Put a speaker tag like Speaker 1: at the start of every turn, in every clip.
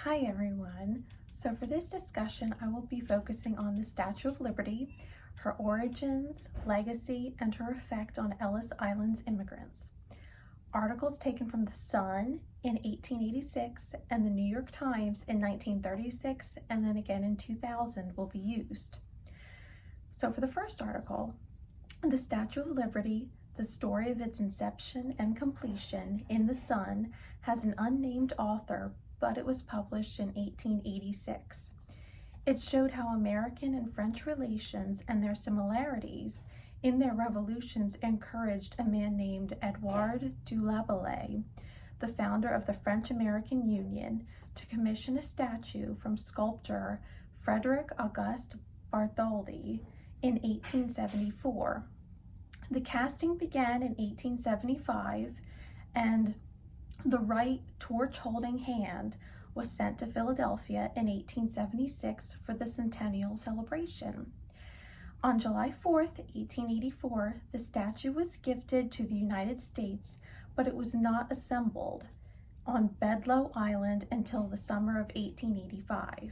Speaker 1: Hi everyone. So for this discussion, I will be focusing on the Statue of Liberty, her origins, legacy, and her effect on Ellis Island's immigrants. Articles taken from The Sun in 1886 and the New York Times in 1936 and then again in 2000 will be used. So for the first article, the Statue of Liberty, the story of its inception and completion in The Sun, has an unnamed author, but it was published in 1886. It showed how American and French relations and their similarities in their revolutions encouraged a man named Edouard de la Belle, the founder of the French-American Union, to commission a statue from sculptor Frederic Auguste Bartholdi in 1874. The casting began in 1875, and the right torch-holding hand was sent to Philadelphia in 1876 for the centennial celebration. On July 4th, 1884, the statue was gifted to the United States, but it was not assembled on Bedloe Island until the summer of 1885.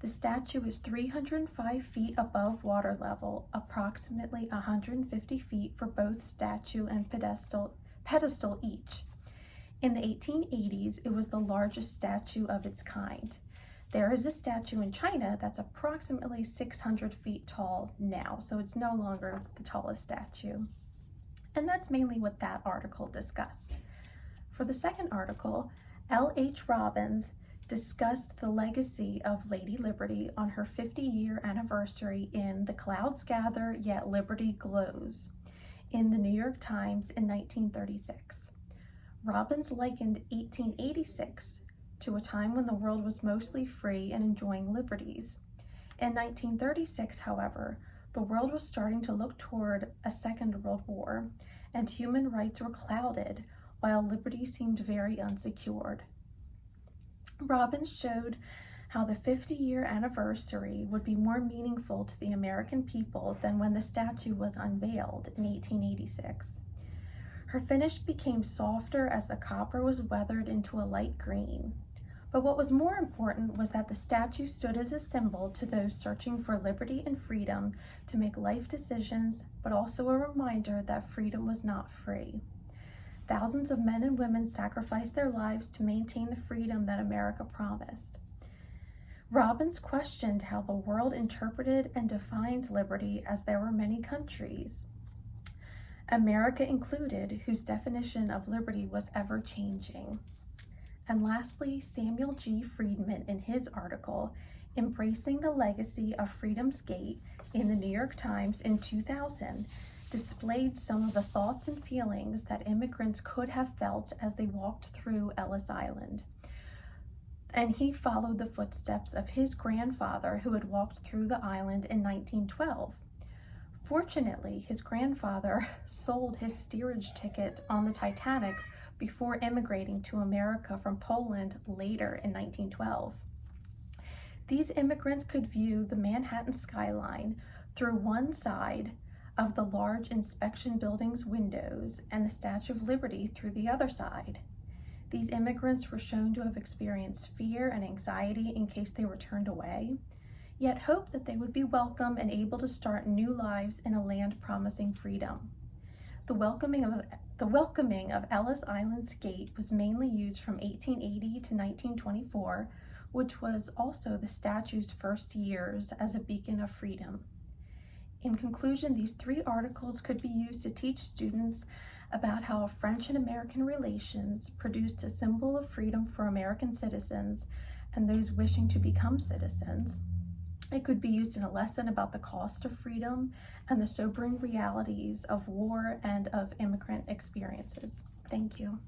Speaker 1: The statue is 305 feet above water level, approximately 150 feet for both statue and pedestal each. In the 1880s, it was the largest statue of its kind. There is a statue in China that's approximately 600 feet tall now, so it's no longer the tallest statue. And that's mainly what that article discussed. For the second article, L.H. Robbins discussed the legacy of Lady Liberty on her 50-year anniversary in The Clouds Gather, Yet Liberty Glows in the New York Times in 1936. Robbins likened 1886 to a time when the world was mostly free and enjoying liberties. In 1936, however, the world was starting to look toward a Second World War, and human rights were clouded, while liberty seemed very unsecured. Robbins showed how the 50-year anniversary would be more meaningful to the American people than when the statue was unveiled in 1886. Her finish became softer as the copper was weathered into a light green. But what was more important was that the statue stood as a symbol to those searching for liberty and freedom to make life decisions, but also a reminder that freedom was not free. Thousands of men and women sacrificed their lives to maintain the freedom that America promised. Robbins questioned how the world interpreted and defined liberty, as there were many countries, America included, whose definition of liberty was ever-changing. And lastly, Samuel G. Friedman, in his article, Embracing the Legacy of Freedom's Gate in the New York Times in 2000, displayed some of the thoughts and feelings that immigrants could have felt as they walked through Ellis Island. And he followed the footsteps of his grandfather, who had walked through the island in 1912. Fortunately, his grandfather sold his steerage ticket on the Titanic before immigrating to America from Poland later in 1912. These immigrants could view the Manhattan skyline through one side of the large inspection building's windows and the Statue of Liberty through the other side. These immigrants were shown to have experienced fear and anxiety in case they were turned away, yet hoped that they would be welcome and able to start new lives in a land promising freedom. The welcoming of Ellis Island's gate was mainly used from 1880 to 1924, which was also the statue's first years as a beacon of freedom. In conclusion, these three articles could be used to teach students about how French and American relations produced a symbol of freedom for American citizens and those wishing to become citizens. It could be used in a lesson about the cost of freedom and the sobering realities of war and of immigrant experiences. Thank you.